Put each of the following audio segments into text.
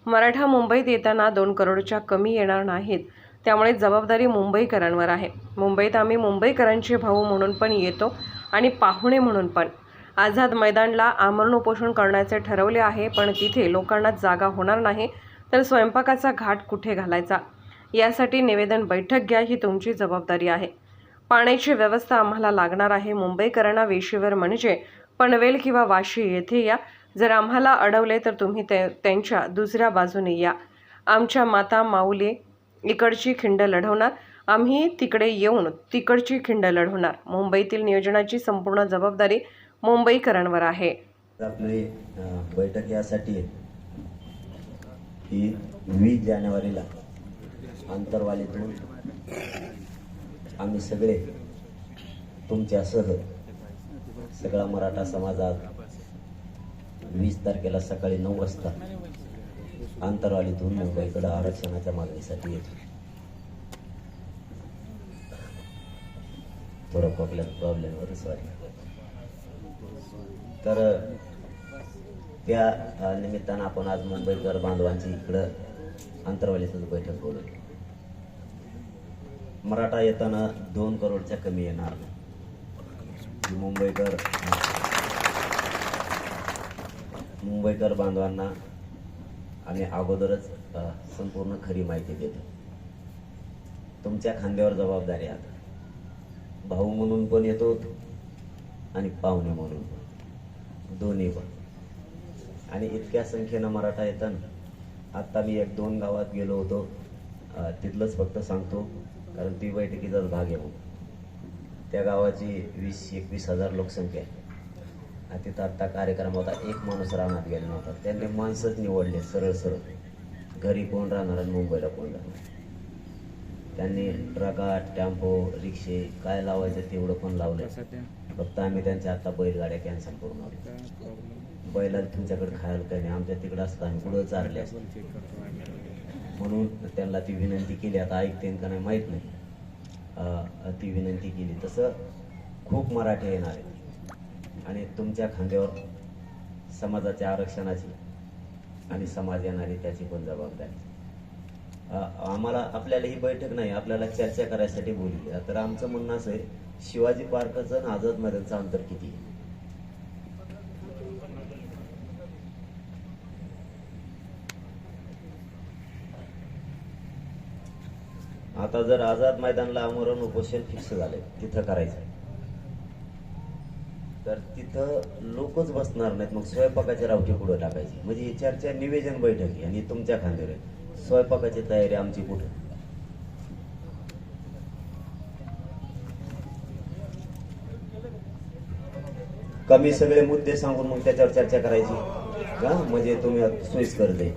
मराठा मुंबईत येताना 2 करोडच्या कमी येणार नाहीत, त्यामुळे जबाबदारी मुंबईकरांवर आहे. मुंबईत आम्ही मुंबईकरांचे भाऊ म्हणून पण येतो आणि पाहुणे म्हणून पण. आझाद मैदानला आमरण उपोषण करण्याचे ठरवले आहे, पण तिथे लोकांना जागा होणार नाही, तर स्वयंपाकाचा घाट कुठे घालायचा यासाठी निवेदन बैठक घ्या, ही तुमची जबाबदारी आहे. पाण्याची व्यवस्था आम्हाला लागणार आहे. मुंबईकरांना वेशीवर म्हणजे पनवेल किंवा वाशी येथे या. जर आम्हाला अडवले तर तुम्ही त्यांच्या दुसऱ्या बाजूने या. आमच्या माता माऊली इकडची खिंड लढवणार, आम्ही तिकडे येऊन तिकडची खिंड लढवणार. मुंबईतील नियोजनाची संपूर्ण जबाबदारी मुंबईकरांवर आहे. आपली बैठक यासाठी ही 20 जानेवारीला आंतरवालीतून आम्ही सगळे तुमच्यासह सगळा मराठा समाजात 20 तारखेला सकाळी 9 वाजता आंतरवालीतून मुंबईकडे आरक्षणाच्या मागणीसाठी येतो. थोडं प्रॉब्लेमवर सॉरी. तर त्या निमित्तानं आपण आज मुंबईकर बांधवांची इकडं आंतरवालीतच बैठक बोलवली. मराठा येताना 2 करोडच्या कमी येणार. मुंबईकर बांधवांना आम्ही अगोदरच संपूर्ण खरी माहिती देतो. तुमच्या खांद्यावर जबाबदारी आहे. भाऊ म्हणून पण येतो आणि पाहुणे म्हणून पण, दोन्ही पण. आणि इतक्या संख्येनं मराठा येताना आता मी 1-2 गावात गेलो होतो, तिथलंच फक्त सांगतो कारण ती बैठकीचाच भाग आहे. त्या गावाची 20-21 हजार लोकसंख्या आहे. तिथं आत्ता कार्यक्रम होता, एक माणूस रानात गेला नव्हता. त्यांनी माणसंच निवडले सरळ सरळ, घरी कोण राहणार आणि मुंबईला कोण राहणार. त्यांनी ट्रका, टेम्पो, रिक्षे काय लावायचं तेवढं पण लावलं. फक्त आम्ही त्यांच्या आता बैलगाड्या कॅन्सल करून आलो. बैला तुमच्याकडे खायला काही नाही, आमच्या तिकडं असतं आम्ही पुढं चालले असतो. म्हणून त्यांना ती विनंती केली. आता ऐकते का नाही माहीत नाही, ती विनंती केली. तसं खूप मराठी येणार आहे आणि तुमच्या खांद्यावर समाजाच्या आरक्षणाची आणि समाज येणारी त्याची पण जबाबदारी. आम्हाला आपल्याला ही बैठक नाही, आपल्याला चर्चा करायसाठी बोलली. तर आमचं म्हणणं असं आहे, शिवाजी पार्कचं आणि आझाद मैदानचं अंतर किती आहे? आता जर आझाद मैदानला आमरण उपोषण फिक्स झाले, तिथं करायचं, तर तिथं लोकच बसणार नाहीत. मग स्वयंपाकाची रावटी पुढे टाकायची. म्हणजे ही चर्चा निवेदन बैठक आहे आणि तुमच्या खांद्यावर आहे. स्वयंपाकाची तयारी आमची कुठं? कमी सगळे मुद्दे सांगून मग त्याच्यावर चर्चा करायची का? म्हणजे तुम्ही सोयीस्कर दे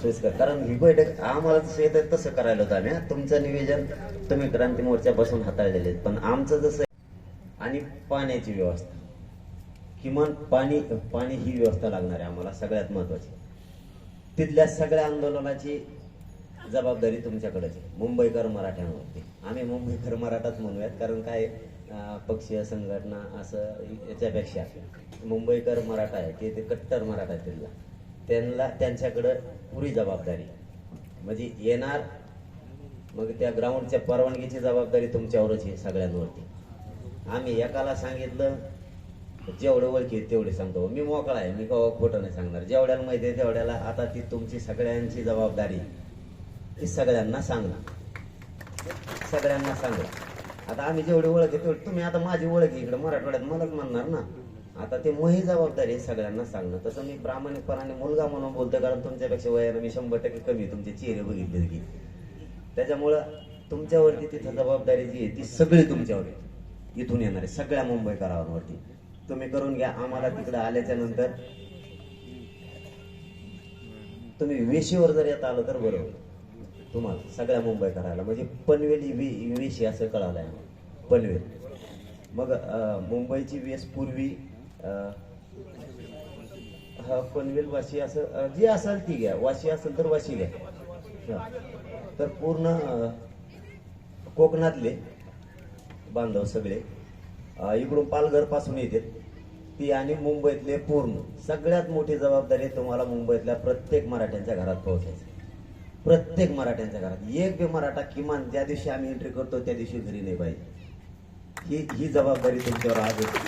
सोयीस्कर. कारण ही बैठक आम्हाला जसं येतं तसं करायला होतं आम्ही. तुमचं निवेदन तुम्ही क्रांती मोर्चापासून हाताळलेले, पण आमचं जसं आणि पाण्याची व्यवस्था, किमान पाणी ही व्यवस्था लागणार आहे आम्हाला सगळ्यात महत्वाची. तिथल्या सगळ्या आंदोलनाची जबाबदारी तुमच्याकडेच आहे, मुंबईकर मराठ्यांवरती. आम्ही मुंबईकर मराठाच म्हणूयात, कारण काय पक्षीय संघटना असं याच्यापेक्षा मुंबईकर मराठा आहे की ते कट्टर मराठा तिथला, त्यांच्याकडं पुरी जबाबदारी. म्हणजे येणार, मग त्या ग्राउंडच्या परवानगीची जबाबदारी तुमच्यावरच आहे सगळ्यांवरती. आम्ही एकाला सांगितलं जेवढे ओळखी तेवढे सांगतो. मी मोकळा आहे, मी कवा खोटं नाही सांगणार. जेवढ्याला माहिती आहे तेवढ्याला. आता ती तुमची सगळ्यांची जबाबदारी, ती सगळ्यांना सांगणार, सगळ्यांना सांगा. आता आम्ही जेवढे ओळखी तेवढे तुम्ही, आता माझी ओळख इकडे मराठवाड्यात मलाच म्हणणार ना. आता ते मही जबाबदारी सगळ्यांना सांगणं. तसं मी प्रामाणिकपणाने मुलगा म्हणून बोलतो, कारण तुमच्यापेक्षा वयानं मी 100% कमी, तुमचे चेहरे बघितले की. त्याच्यामुळं तुमच्यावरती तिथं जबाबदारी जी आहे ती सगळी तुमच्यावर इथून येणार आहे, सगळ्या मुंबईकरांवरती. तुम्ही करून घ्या. आम्हाला तिकडे आल्याच्या नंतर तुम्ही वेशीवर जर येत आलं तर बरोबर तुम्हाला सगळ्या मुंबईकराला. म्हणजे पनवेल वेशी असं कळालं आहे पनवेल. मग मुंबईची वेस पूर्वी पनवेल वाशी असं जी असेल ती घ्या, वाशी असेल तर वाशी घ्या. तर पूर्ण कोकणातले बांधव सगळे इकडून पालघर पासून येतात ती आणि मुंबईतले पूर्ण सगळ्यात मोठी जबाबदारी तुम्हाला मुंबईतल्या प्रत्येक मराठ्यांच्या घरात पोहोचायची. प्रत्येक मराठ्यांच्या घरात एक बी मराठा किमान ज्या दिवशी आम्ही एंट्री करतो त्या दिवशी घरी नाही पाहिजे. ही जबाबदारी तुमच्यावर आज होती.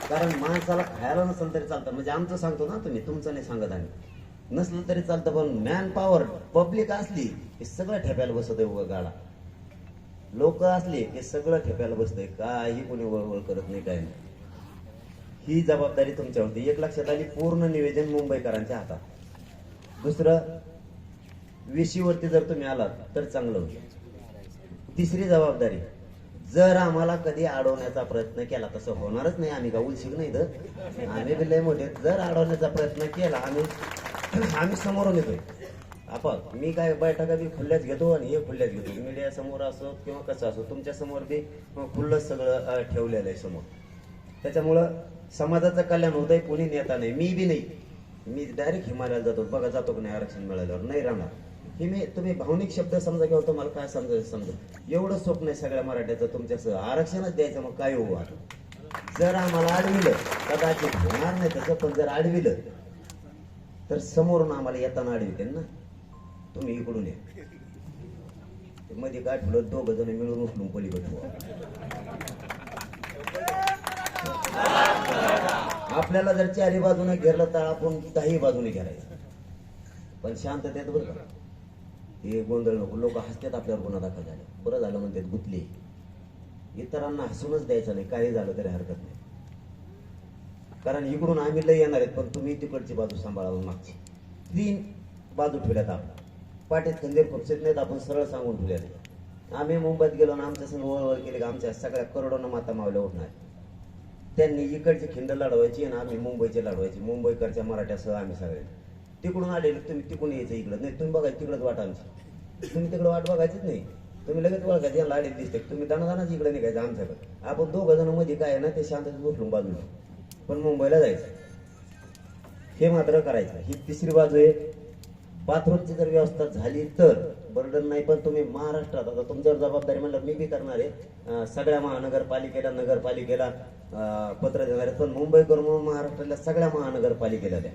कारण माणसाला खायला नसेल तरी चालतं, म्हणजे आमचं सांगतो ना तुम्ही, तुमचं नाही सांगत आम्ही. नसलं तरी चालतं, पण मॅन पॉवर पब्लिक असली हे सगळं ठेप्याला बसत आहे. गाडा लोक असले हे सगळं ठेप्याला बसतंय, काही कोणी वळवळ करत नाही, काय नाही. ही जबाबदारी तुमच्यावरती. एक लक्षात आली, पूर्ण निवेदन मुंबईकरांच्या हातात. दुसरं, विशीवरती जर तुम्ही आलात तर चांगलं होईल. तिसरी जबाबदारी, जर आम्हाला कधी अडवण्याचा प्रयत्न केला, तसं होणारच नाही, आम्ही का उलशिक नाही तर आम्ही बी लय मोठे. जर अडवण्याचा प्रयत्न केला आम्ही समोरून येतोय. आपण मी काय बैठका बी खुल्ल्याच घेतो आणि हे खुल्ल्याच घेतो. मीडिया समोर असो किंवा कसं असो, तुमच्या समोर बी खुल्लंच सगळं ठेवलेलं आहे समोर. त्याच्यामुळं समाजाचं कल्याण होतंय, कोणी नेता नाही, मी बी नाही. मी डायरेक्ट हिमालयाला जातो, बघा जातो की नाही आरक्षण मिळाल्यावर, नाही राहणार. हे मी तुम्ही भावनिक शब्द समजा किंवा तुम्हाला काय समजायचं समजा, एवढं स्वप्न आहे सगळ्या मराठ्याचं तुमच्यासह आरक्षणच द्यायचं. मग काय होऊ आता, जर आम्हाला अडविलं, कदाचित होणार नाही तसं, पण जर अडविलं तर समोरून आम्हाला येताना अडविते ना, तुम्ही इकडून या. मध्ये काय ठेवलं, दोघ जण मिळून उचलून पलीकडे. आपल्याला जर चारी बाजूने घेरलं तर आपण काही बाजूने घेरायचं, पण शांततेत बरं का. हे गोंधळ नको. लोक हसतात आपल्यावर गुन्हा दाखल झाले, बरं झालं म्हणतात गुतले. इतरांना हसूनच द्यायचं नाही, काही झालं तरी हरकत नाही. कारण इकडून आम्ही लय येणार आहेत, पण तुम्ही तिकडची बाजू सांभाळावं. मागची 3 बाजू ठेवल्यात आपण, पाठीत खंजीर खुपशीत नाहीत, आपण सरळ सांगून ठेवल्यात. आम्ही मुंबईत गेलो ना, आमच्या संग वळवळ केली का आमच्या सगळ्या करोडोनं माता मावल्या उठणार. त्यांनी इकडची खिंड लढवायची आणि आम्ही मुंबईची लढवायची. मुंबईकडच्या मराठ्यासह आम्ही सगळे. तिकडून आलेले तुम्ही तिकडून यायचं इकडं, नाही तुम्ही बघायचं तिकडंच वाट आमची. तुम्ही तिकडं वाट बघायचीच नाही, तुम्ही लगेच ओळखायचं याला आलेले दिसते. तुम्ही दणादणाच इकडे निघायचं आमच्याकडे. आपण दोघं जण मध्ये काय आहे ना ते शांततेत बसलून बाजूला, पण मुंबईला जायचं हे मात्र करायचं. ही तिसरी बाजू आहे. बाथरूमची जर व्यवस्था झाली तर बर्डन नाही, पण तुम्ही महाराष्ट्रात आता तुमच्यावर जबाबदारी म्हणलं मी बी करणार आहे. सगळ्या महानगरपालिकेला नगरपालिकेला पत्र देणार आहे, पण मुंबई करून महाराष्ट्रातल्या सगळ्या महानगरपालिकेला द्या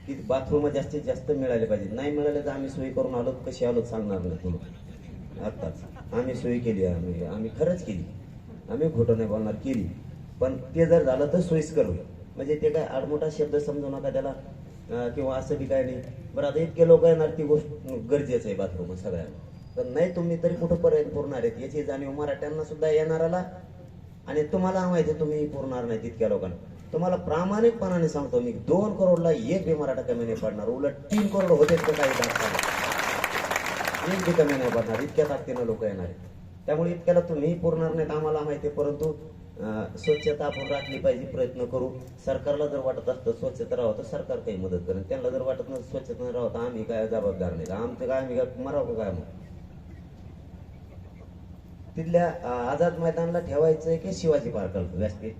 की बाथरूम जास्तीत जास्त मिळाले पाहिजे. नाही मिळाले तर आम्ही सोयी करून आलो, कशी आलो सांगणार नाही तुम्ही. आत्ताच आम्ही सोयी केली, आम्ही खरंच केली, आम्ही खोटं नाही बोलणार, केली. पण ते जर झालं तर सोयीस्कर होईल. म्हणजे ते काय आडमोठा शब्द समजू नका त्याला, किंवा असं बी काय नाही. बरं, आता इतके लोक येणार, ती गोष्ट गरजेचं आहे बाथरूम सगळ्यांना. तर नाही तुम्ही तरी कुठं पर्यंत पुरणार आहेत याची जाणीव मराठ्यांना सुद्धा येणाराला, आणि तुम्हाला माहिती आहे तुम्ही पुरणार नाही तितक्या लोकांना. तुम्हाला प्रामाणिकपणाने सांगतो मी, 2 करोडला एक बी मराठा कमी नाही पडणार. उलट 3 करोड होते तर काही एक बी कमी नाही पडणार. इतक्या ताकदीनं लोक येणार आहेत. त्यामुळे इतक्याला तुम्ही पुरणार नाहीत आम्हाला माहिती आहे, परंतु स्वच्छता आपण राखली पाहिजे, प्रयत्न करू. सरकारला जर वाटत असतं स्वच्छता राहावं तर सरकार काही मदत करेल. त्यांना जर वाटत नसतं स्वच्छता नाही राहावं तर आम्ही काय जबाबदार नाही. आमचं काय आम्ही काय मरावं काय मग. तिथल्या आझाद मैदानला ठेवायचंय की शिवाजी पार्कला व्यासपीठ?